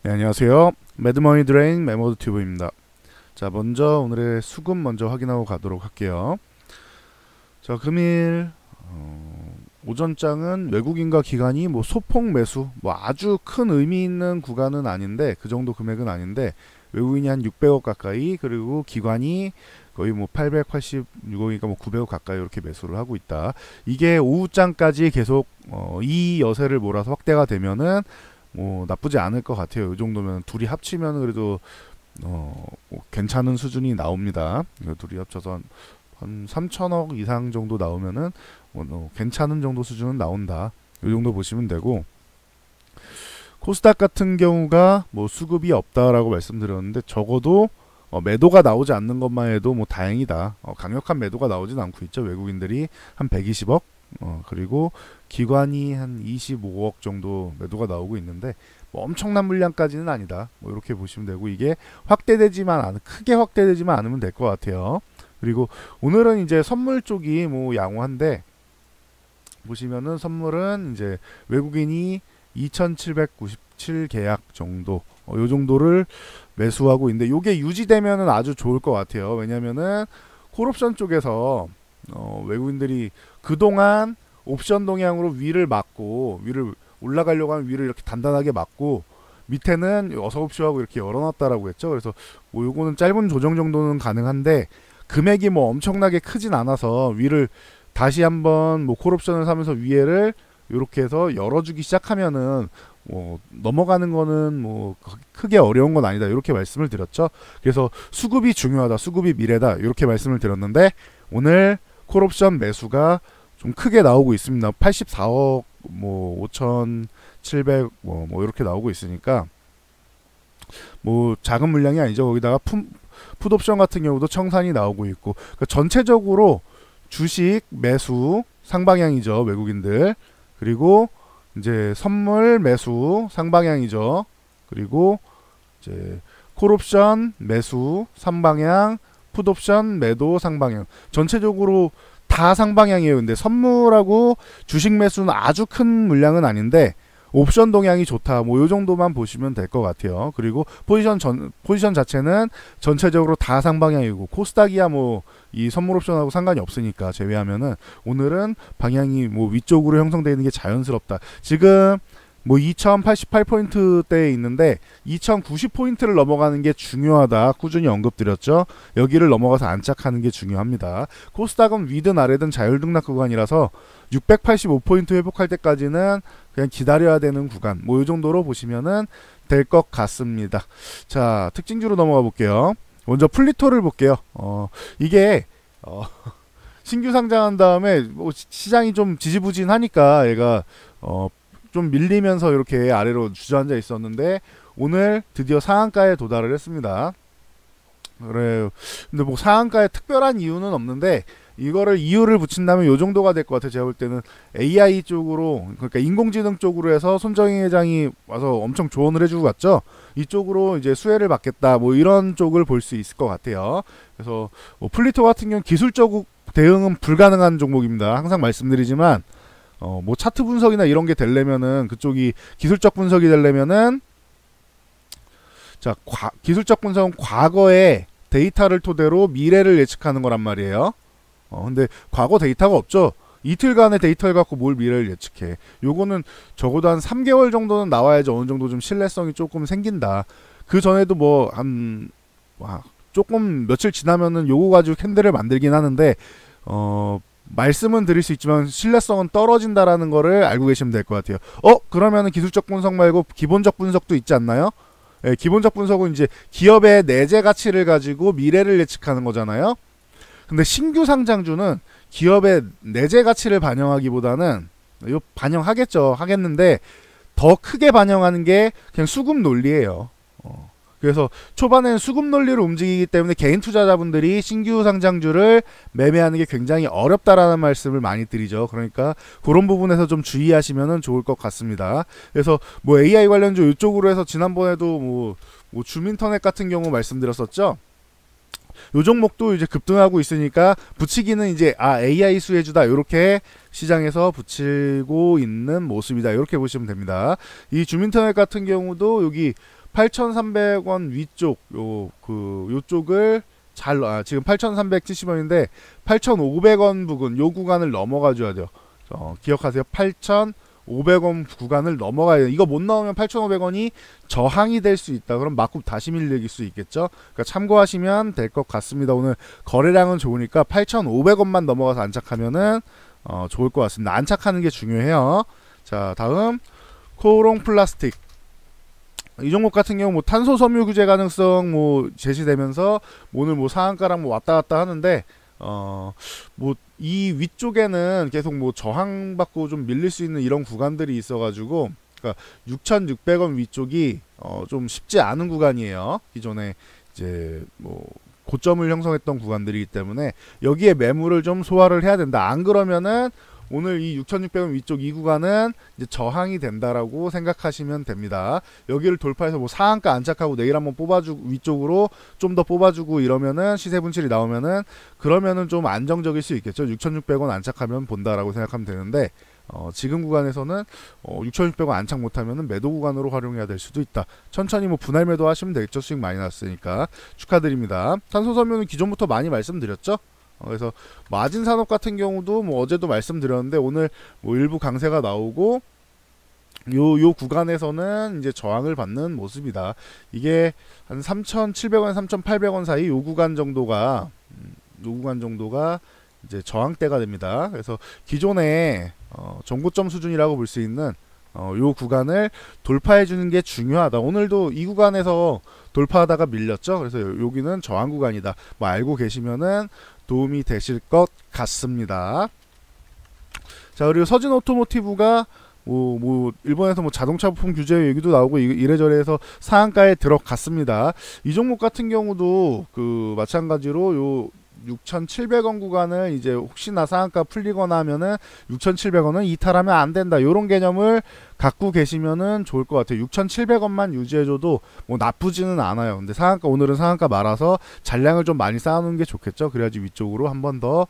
네, 안녕하세요. 매드머니 드레인 메모드 튜브입니다. 자, 먼저 오늘의 수급 먼저 확인하고 가도록 할게요. 자, 금일 오전장은 외국인과 기관이 뭐 소폭 매수, 뭐 아주 큰 의미 있는 구간은 아닌데 그 정도 금액은 아닌데 외국인이 한 600억 가까이, 그리고 기관이 거의 뭐 886억이니까 뭐 900억 가까이 이렇게 매수를 하고 있다. 이게 오후장까지 계속 이 여세를 몰아서 확대가 되면은 뭐 나쁘지 않을 것 같아요. 이 정도면 둘이 합치면 그래도 뭐 괜찮은 수준이 나옵니다. 둘이 합쳐서 한 3천억 이상 정도 나오면은 괜찮은 정도 수준은 나온다. 이 정도 보시면 되고, 코스닥 같은 경우가 뭐 수급이 없다라고 말씀드렸는데 적어도 매도가 나오지 않는 것만 해도 뭐 다행이다. 강력한 매도가 나오진 않고 있죠. 외국인들이 한 120억, 그리고 기관이 한 25억 정도 매도가 나오고 있는데 뭐 엄청난 물량까지는 아니다. 뭐 이렇게 보시면 되고, 이게 크게 확대되지만 않으면 될 것 같아요. 그리고 오늘은 이제 선물 쪽이 뭐 양호한데, 보시면은 선물은 이제 외국인이 2,797 계약 정도, 요 정도를 매수하고 있는데 요게 유지되면은 아주 좋을 것 같아요. 왜냐면은 콜옵션 쪽에서 외국인들이 그동안 옵션 동향으로 위를 올라가려고 하면 위를 이렇게 단단하게 막고 밑에는 어서옵쇼하고 이렇게 열어놨다라고 했죠. 그래서 뭐 요거는 짧은 조정 정도는 가능한데 금액이 뭐 엄청나게 크진 않아서 위를 다시 한번 뭐 콜옵션을 사면서 위에를 이렇게 해서 열어주기 시작하면은 뭐 넘어가는 거는 뭐 크게 어려운 건 아니다, 이렇게 말씀을 드렸죠. 그래서 수급이 중요하다, 수급이 미래다, 이렇게 말씀을 드렸는데 오늘 콜옵션 매수가 좀 크게 나오고 있습니다. 84억 뭐 5,700 뭐 이렇게 나오고 있으니까 뭐 작은 물량이 아니죠. 거기다가 풋옵션 같은 경우도 청산이 나오고 있고, 그러니까 전체적으로 주식 매수 상방향이죠, 외국인들. 그리고 이제 선물 매수 상방향이죠. 그리고 이제 콜옵션 매수 상방향, 풋옵션 매도 상방향. 전체적으로 다 상방향이에요. 근데 선물하고 주식 매수는 아주 큰 물량은 아닌데 옵션 동향이 좋다. 뭐 요 정도만 보시면 될 것 같아요. 그리고 포지션 자체는 전체적으로 다 상방향이고, 코스닥이야 뭐 이 선물 옵션하고 상관이 없으니까 제외하면은 오늘은 방향이 뭐 위쪽으로 형성되어 있는 게 자연스럽다. 지금 뭐 2088포인트대에 있는데 2090포인트를 넘어가는 게 중요하다, 꾸준히 언급드렸죠. 여기를 넘어가서 안착하는 게 중요합니다. 코스닥은 위든 아래든 자율등락 구간이라서 685포인트 회복할 때까지는 그냥 기다려야 되는 구간, 뭐 이 정도로 보시면은 될 것 같습니다. 자, 특징주로 넘어가 볼게요. 먼저 플리토를 볼게요. 이게 신규 상장한 다음에 뭐 시장이 좀 지지부진하니까 얘가 좀 밀리면서 이렇게 아래로 주저앉아 있었는데 오늘 드디어 상한가에 도달을 했습니다. 그래요. 근데 뭐 상한가에 특별한 이유는 없는데 이거를 이유를 붙인다면 요 정도가 될 것 같아요. 제가 볼 때는 AI 쪽으로, 그러니까 인공지능 쪽으로 해서 손정희 회장이 와서 엄청 조언을 해주고 갔죠. 이쪽으로 이제 수혜를 받겠다, 뭐 이런 쪽을 볼 수 있을 것 같아요. 그래서 뭐 플리토 같은 경우 기술적 대응은 불가능한 종목입니다. 항상 말씀드리지만 뭐 차트 분석이나 이런 게 되려면은, 그쪽이 기술적 분석이 되려면은, 자, 기술적 분석은 과거의 데이터를 토대로 미래를 예측하는 거란 말이에요. 근데 과거 데이터가 없죠. 이틀간의 데이터를 갖고 뭘 미래를 예측해. 요거는 적어도 한 3개월 정도는 나와야지 어느 정도 좀 신뢰성이 조금 생긴다. 그 전에도 뭐 한 조금 며칠 지나면은 요거 가지고 캔들을 만들긴 하는데 말씀은 드릴 수 있지만 신뢰성은 떨어진다라는 거를 알고 계시면 될 것 같아요. 그러면은 기술적 분석 말고 기본적 분석도 있지 않나요? 예, 기본적 분석은 이제 기업의 내재 가치를 가지고 미래를 예측하는 거잖아요. 근데 신규 상장주는 기업의 내재 가치를 반영하기보다는, 이거 반영하겠죠, 하겠는데 더 크게 반영하는 게 그냥 수급 논리예요. 그래서 초반에는 수급 논리로 움직이기 때문에 개인 투자자분들이 신규 상장주를 매매하는 게 굉장히 어렵다라는 말씀을 많이 드리죠. 그러니까 그런 부분에서 좀 주의하시면 좋을 것 같습니다. 그래서 뭐 AI 관련주 이쪽으로 해서 지난번에도 뭐 줌인터넷 같은 경우 말씀드렸었죠. 요 종목도 이제 급등하고 있으니까 붙이기는 이제 AI 수혜주다, 이렇게 시장에서 붙이고 있는 모습이다, 이렇게 보시면 됩니다. 이 줌인터넷 같은 경우도 여기 8,300원 위쪽 요쪽을 지금 8,370원인데 8,500원 부근 요 구간을 넘어가 줘야 돼요. 기억하세요. 8,500원 구간을 넘어가야 돼요. 이거 못 넘으면 8,500원이 저항이 될 수 있다. 그럼 맞고 다시 밀릴 수 있겠죠. 그러니까 참고하시면 될 것 같습니다. 오늘 거래량은 좋으니까 8,500원만 넘어가서 안착하면은 좋을 것 같습니다. 안착하는 게 중요해요. 자, 다음 코롱 플라스틱. 이 종목 같은 경우 뭐 탄소 섬유 규제 가능성 뭐 제시되면서 오늘 뭐 상한가랑 뭐 왔다 갔다 하는데 뭐 이 위쪽에는 계속 뭐 저항받고 좀 밀릴 수 있는 이런 구간들이 있어가지고, 그러니까 6,600원 위쪽이 좀 쉽지 않은 구간이에요. 기존에 이제 뭐 고점을 형성했던 구간들이기 때문에 여기에 매물을 좀 소화를 해야 된다. 안 그러면은 오늘 이 6,600원 위쪽 이 구간은 이제 저항이 된다라고 생각하시면 됩니다. 여기를 돌파해서 뭐 상한가 안착하고 내일 한번 뽑아주고 위쪽으로 좀 더 뽑아주고 이러면은 시세 분출이 나오면은 그러면은 좀 안정적일 수 있겠죠. 6,600원 안착하면 본다라고 생각하면 되는데 지금 구간에서는 6,600원 안착 못하면은 매도 구간으로 활용해야 될 수도 있다. 천천히 뭐 분할 매도 하시면 되겠죠. 수익 많이 났으니까 축하드립니다. 탄소섬유는 기존부터 많이 말씀드렸죠. 그래서 마진 산업 같은 경우도 뭐 어제도 말씀드렸는데 오늘 뭐 일부 강세가 나오고 요 구간에서는 이제 저항을 받는 모습이다. 이게 한 3,700원, 3,800원 사이 요 구간 정도가 이제 저항대가 됩니다. 그래서 기존에 정고점 수준이라고 볼 수 있는 요 구간을 돌파해 주는 게 중요하다. 오늘도 이 구간에서 돌파하다가 밀렸죠. 그래서 여기는 저항 구간이다. 뭐 알고 계시면은 도움이 되실 것 같습니다. 자, 그리고 서진 오토모티브가 뭐 일본에서 뭐 자동차 부품 규제 얘기도 나오고 이래저래 해서 상한가에 들어갔습니다. 이 종목 같은 경우도 그 마찬가지로 요 6,700원 구간을 이제 혹시나 상한가 풀리거나 하면은 6,700원은 이탈하면 안 된다. 요런 개념을 갖고 계시면은 좋을 것 같아요. 6,700원만 유지해줘도 뭐 나쁘지는 않아요. 근데 오늘은 상한가 말아서 잔량을 좀 많이 쌓아놓는 게 좋겠죠. 그래야지 위쪽으로 한 번 더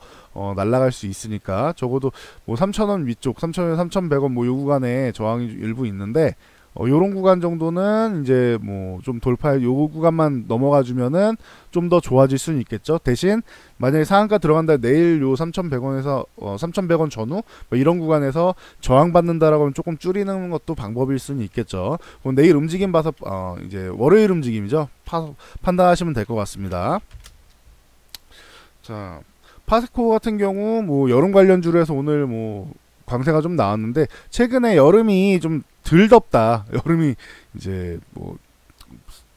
날아갈 수 있으니까. 적어도 뭐 3,000원 위쪽, 3,000원, 3,100원 뭐 요 구간에 저항이 일부 있는데 요런 구간 정도는 이제 뭐 좀 돌파해 요 구간만 넘어가 주면은 좀 더 좋아질 수는 있겠죠. 대신 만약에 상한가 들어간다 내일 요 3,100원에서 3,100원 전후 뭐 이런 구간에서 저항 받는다라고 하면 조금 줄이는 것도 방법일 수는 있겠죠. 그럼 내일 움직임 봐서 이제 월요일 움직임이죠. 판단하시면 될 것 같습니다. 자, 파스코 같은 경우 뭐 여름 관련주로 해서 오늘 뭐 광세가 좀 나왔는데 최근에 여름이 좀 덜 덥다. 여름이 이제 뭐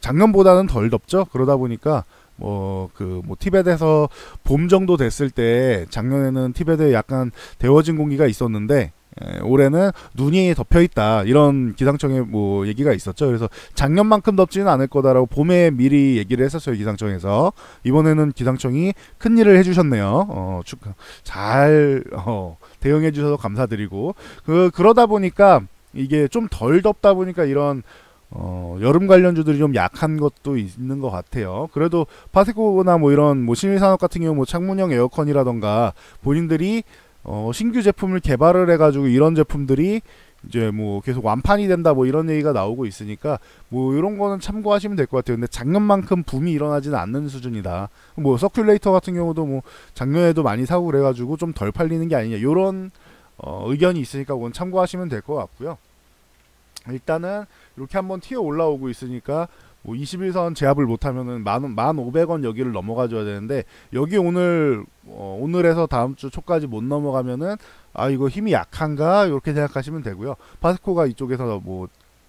작년보다는 덜 덥죠. 그러다 보니까 뭐 티벳에서 봄 정도 됐을 때 작년에는 티벳에 약간 데워진 공기가 있었는데 올해는 눈이 덮여 있다. 이런 기상청의 뭐 얘기가 있었죠. 그래서 작년만큼 덥지는 않을 거다라고 봄에 미리 얘기를 했었어요. 기상청에서. 이번에는 기상청이 큰 일을 해주셨네요. 잘 대응해 주셔서 감사드리고 그러다 보니까 이게 좀 덜 덥다 보니까 이런 여름 관련주들이 좀 약한 것도 있는 것 같아요. 그래도 파세코나 뭐 이런 뭐 신일산업 같은 경우 뭐 창문형 에어컨이라던가 본인들이 신규 제품을 개발을 해가지고 이런 제품들이 이제 뭐 계속 완판이 된다 뭐 이런 얘기가 나오고 있으니까 뭐 이런 거는 참고하시면 될 것 같아요. 근데 작년만큼 붐이 일어나지는 않는 수준이다. 뭐 서큘레이터 같은 경우도 뭐 작년에도 많이 사고 그래가지고 좀 덜 팔리는 게 아니냐 이런 의견이 있으니까 그건 참고하시면 될 것 같고요. 일단은 이렇게 한번 튀어 올라오고 있으니까 뭐 21선 제압을 못하면은 1,500원 여기를 넘어가 줘야 되는데 여기 오늘에서 다음 주 초까지 못 넘어가면은 이거 힘이 약한가 이렇게 생각하시면 되고요. 파스코가 이쪽에서 뭐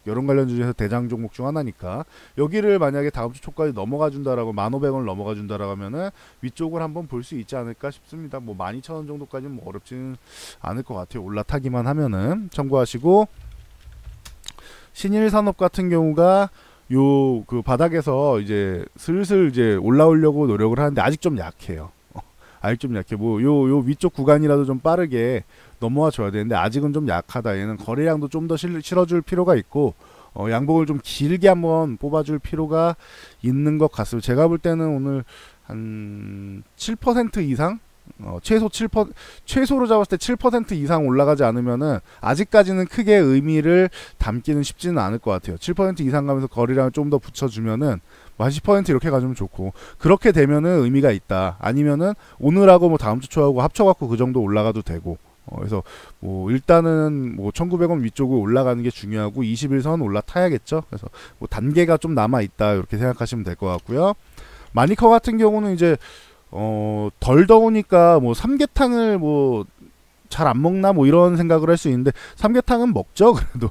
여름 관련주 중에서 대장 종목 중 하나니까 여기를 만약에 다음 주 초까지 넘어가 준다라고 1,500원을 넘어가 준다라고 하면은 위쪽을 한번 볼 수 있지 않을까 싶습니다. 뭐 12,000원 정도까지는 뭐 어렵지는 않을 것 같아요. 올라타기만 하면은 참고하시고 신일산업 같은 경우가 요 그 바닥에서 이제 슬슬 이제 올라오려고 노력을 하는데 아직 좀 약해요. 아직 좀 약해. 뭐 요 위쪽 구간이라도 좀 빠르게 넘어와 줘야 되는데 아직은 좀 약하다. 얘는 거래량도 좀 더 실어줄 필요가 있고 양봉을 좀 길게 한번 뽑아줄 필요가 있는 것 같습니다. 제가 볼 때는 오늘 한 7% 이상 최소로 잡았을 때 7% 이상 올라가지 않으면은 아직까지는 크게 의미를 담기는 쉽지는 않을 것 같아요. 7% 이상 가면서 거리량을 좀 더 붙여주면은 뭐 한 10% 이렇게 가주면 좋고, 그렇게 되면은 의미가 있다. 아니면은 오늘하고 뭐 다음 주 초하고 합쳐갖고 그 정도 올라가도 되고. 그래서 뭐 일단은 뭐 1,900원 위쪽으로 올라가는 게 중요하고 21선 올라타야겠죠. 그래서 뭐 단계가 좀 남아 있다 이렇게 생각하시면 될 것 같고요. 마니커 같은 경우는 이제 덜 더우니까 뭐 삼계탕을 뭐 잘 안 먹나 뭐 이런 생각을 할 수 있는데, 삼계탕은 먹죠 그래도.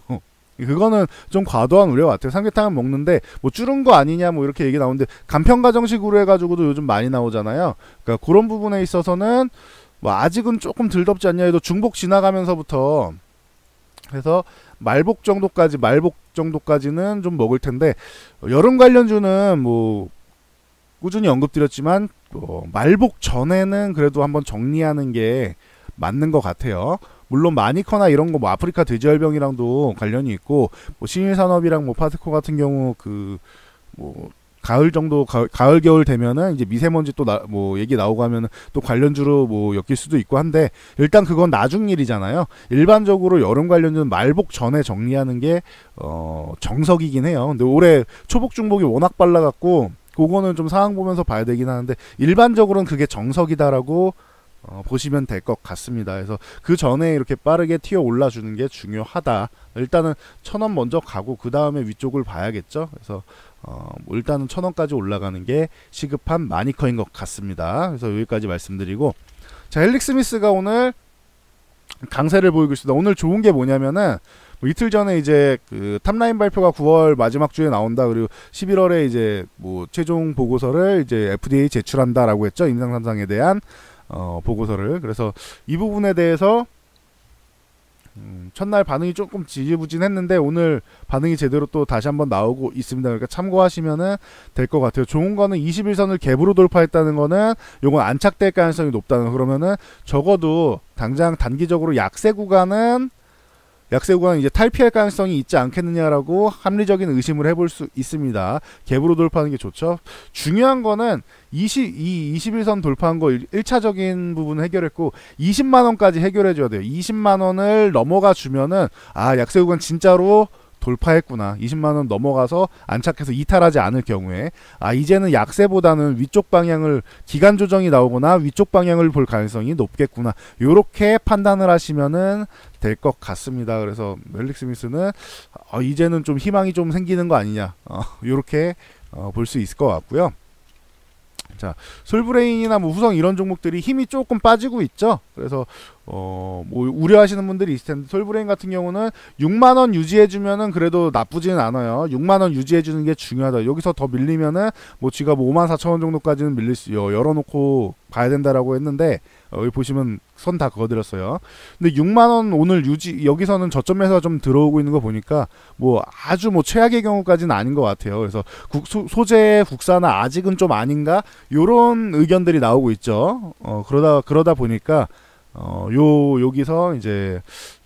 그거는 좀 과도한 우려 같아요. 삼계탕은 먹는데 뭐 줄은 거 아니냐 뭐 이렇게 얘기 나오는데, 간편가정식으로 해가지고도 요즘 많이 나오잖아요. 그러니까 그런 부분에 있어서는 뭐 아직은 조금 덜 덥지 않냐 해도 중복 지나가면서부터 해서 말복 정도까지는 좀 먹을 텐데, 여름 관련주는 뭐 꾸준히 언급드렸지만 말복 전에는 그래도 한번 정리하는 게 맞는 것 같아요. 물론 마니커나 이런 거 뭐 아프리카 돼지열병이랑도 관련이 있고, 뭐 신일산업이랑 뭐 파스코 같은 경우 그 뭐 가을 정도 가을 겨울 되면은 이제 미세먼지 또 뭐 얘기 나오고 하면은 또 관련주로 뭐 엮일 수도 있고 한데, 일단 그건 나중 일이잖아요. 일반적으로 여름 관련주는 말복 전에 정리하는 게 정석이긴 해요. 근데 올해 초복 중복이 워낙 빨라갖고 그거는 좀 상황 보면서 봐야 되긴 하는데, 일반적으로는 그게 정석이다라고 보시면 될 것 같습니다. 그래서 그 전에 이렇게 빠르게 튀어 올라주는 게 중요하다. 일단은 1,000원 먼저 가고 그 다음에 위쪽을 봐야겠죠. 그래서 뭐 일단은 1,000원까지 올라가는 게 시급한 마니커인 것 같습니다. 그래서 여기까지 말씀드리고, 자, 헬릭스미스가 오늘 강세를 보이고 있습니다. 오늘 좋은 게 뭐냐면은 뭐 이틀 전에 이제 그 탑라인 발표가 9월 마지막 주에 나온다. 그리고 11월에 이제 뭐 최종 보고서를 이제 FDA 제출한다라고 했죠. 임상 3상에 대한 보고서를. 그래서 이 부분에 대해서 첫날 반응이 조금 지지부진했는데 오늘 반응이 제대로 또 다시 한번 나오고 있습니다. 그러니까 참고하시면은 될 것 같아요. 좋은 거는 21선을 갭으로 돌파했다는 거는 요건 안착될 가능성이 높다는 거. 그러면은 적어도 당장 단기적으로 약세 구간은 이제 탈피할 가능성이 있지 않겠느냐라고 합리적인 의심을 해볼 수 있습니다. 갭으로 돌파하는 게 좋죠. 중요한 거는 21선 돌파한 거 1차적인 부분 해결했고 20만원까지 해결해줘야 돼요. 20만원을 넘어가 주면은 약세 구간 진짜로 돌파했구나. 20만원 넘어가서 안착해서 이탈하지 않을 경우에 이제는 약세보다는 위쪽 방향을 기간 조정이 나오거나 위쪽 방향을 볼 가능성이 높겠구나. 요렇게 판단을 하시면은 될 것 같습니다. 그래서 헬릭스미스는 이제는 좀 희망이 좀 생기는 거 아니냐. 요렇게 볼 수 있을 것 같고요. 자, 솔브레인이나 뭐 후성 이런 종목들이 힘이 조금 빠지고 있죠. 그래서 뭐 우려하시는 분들이 있을 텐데, 솔브레인 같은 경우는 6만원 유지해주면은 그래도 나쁘지는 않아요. 6만원 유지해주는 게 중요하다. 여기서 더 밀리면은 뭐 지가 뭐 54,000원 정도까지는 밀릴 수 열어놓고 가야 된다라고 했는데, 여기 보시면 선 다 그어드렸어요. 근데 6만원 오늘 유지, 여기서는 저점 매수가 좀 들어오고 있는 거 보니까 뭐 아주 뭐 최악의 경우까지는 아닌 것 같아요. 그래서 소재 국산화 아직은 좀 아닌가, 요런 의견들이 나오고 있죠. 그러다 보니까 여기서 이제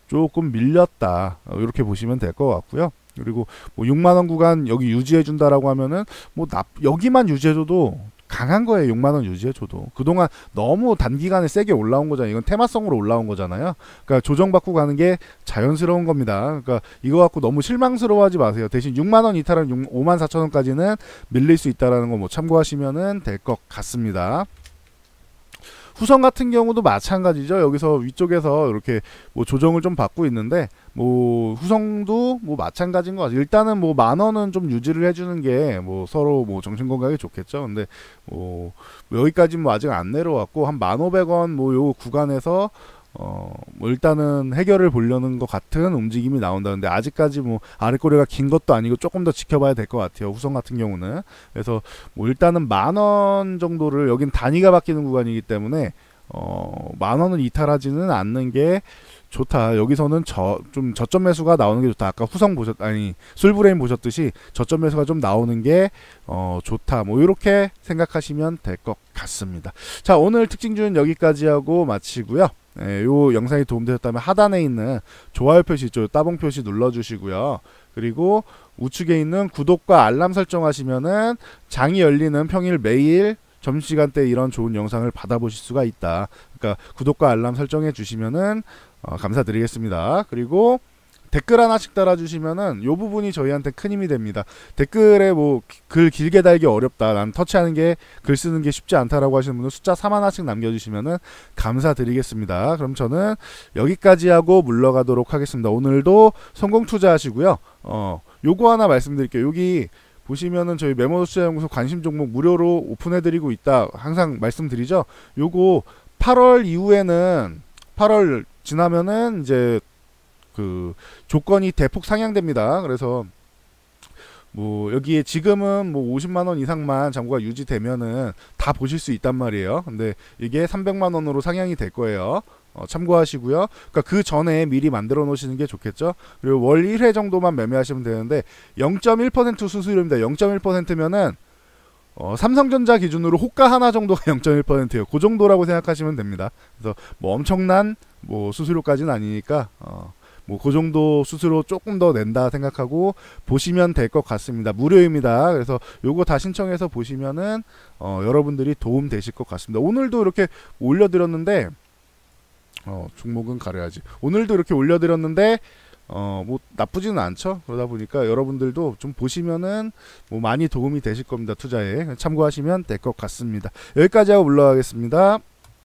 조금 밀렸다, 이렇게 보시면 될 것 같고요. 그리고 뭐 6만원 구간 여기 유지해준다라고 하면은 뭐 여기만 유지해줘도 강한 거예요. 6만원 유지해줘도. 그동안 너무 단기간에 세게 올라온 거잖아요. 이건 테마성으로 올라온 거잖아요. 그러니까 조정받고 가는 게 자연스러운 겁니다. 그러니까 이거 갖고 너무 실망스러워하지 마세요. 대신 6만원 이탈은 54,000원까지는 밀릴 수 있다는 거 뭐 참고하시면 될 것 같습니다. 후성 같은 경우도 마찬가지죠. 여기서 위쪽에서 이렇게 뭐 조정을 좀 받고 있는데, 뭐 후성도 뭐 마찬가지인 것 같아요. 일단은 뭐 10,000원은 좀 유지를 해주는 게 뭐 서로 뭐 정신 건강에 좋겠죠. 근데 뭐 여기까지 뭐 아직 안 내려왔고, 한 1,500원 뭐 요 구간에서 뭐 일단은 해결을 보려는 것 같은 움직임이 나온다는데, 아직까지 뭐 아랫꼬리가 긴 것도 아니고 조금 더 지켜봐야 될 것 같아요. 후성 같은 경우는. 그래서 뭐 일단은 10,000원 정도를, 여긴 단위가 바뀌는 구간이기 때문에 10,000원을 이탈하지는 않는 게 좋다. 여기서는 좀 저점 매수가 나오는 게 좋다. 아까 솔브레인 보셨듯이 저점 매수가 좀 나오는 게 좋다. 뭐 이렇게 생각하시면 될 것 같습니다. 자, 오늘 특징주는 여기까지 하고 마치고요. 요 영상이 도움되셨다면 하단에 있는 좋아요 표시 있죠. 따봉 표시 눌러주시고요. 그리고 우측에 있는 구독과 알람 설정하시면은 장이 열리는 평일 매일 점심시간 때 이런 좋은 영상을 받아보실 수가 있다. 그러니까 구독과 알람 설정해 주시면은 감사드리겠습니다. 그리고 댓글 하나씩 달아주시면은 요 부분이 저희한테 큰 힘이 됩니다. 댓글에 뭐 글 길게 달기 어렵다, 난 터치하는 게 글 쓰는 게 쉽지 않다라고 하시는 분은 숫자 3 하나씩 남겨주시면은 감사드리겠습니다. 그럼 저는 여기까지 하고 물러가도록 하겠습니다. 오늘도 성공 투자하시고요. 요거 하나 말씀드릴게요. 여기 보시면은 저희 메모투자연구소 관심 종목 무료로 오픈해드리고 있다 항상 말씀드리죠. 요거 8월 이후에는 8월 지나면은 이제 그 조건이 대폭 상향됩니다. 그래서 뭐 여기에 지금은 뭐 50만원 이상만 잔고가 유지되면은 다 보실 수 있단 말이에요. 근데 이게 300만원으로 상향이 될 거예요. 참고하시고요. 그러니까 그 전에 미리 만들어 놓으시는 게 좋겠죠. 그리고 월 1회 정도만 매매하시면 되는데 0.1% 수수료입니다. 0.1%면은 삼성전자 기준으로 호가 하나 정도가 0.1%예요. 그 정도라고 생각하시면 됩니다. 그래서 뭐 엄청난 뭐 수수료까지는 아니니까 뭐 그 정도 수수료 조금 더 낸다 생각하고 보시면 될 것 같습니다. 무료입니다. 그래서 요거 다 신청해서 보시면은 여러분들이 도움 되실 것 같습니다. 오늘도 이렇게 올려드렸는데 종목은 가려야지. 오늘도 이렇게 올려드렸는데 뭐 나쁘지는 않죠. 그러다 보니까 여러분들도 좀 보시면은 뭐 많이 도움이 되실 겁니다. 투자에 참고하시면 될 것 같습니다. 여기까지 하고 물러가겠습니다.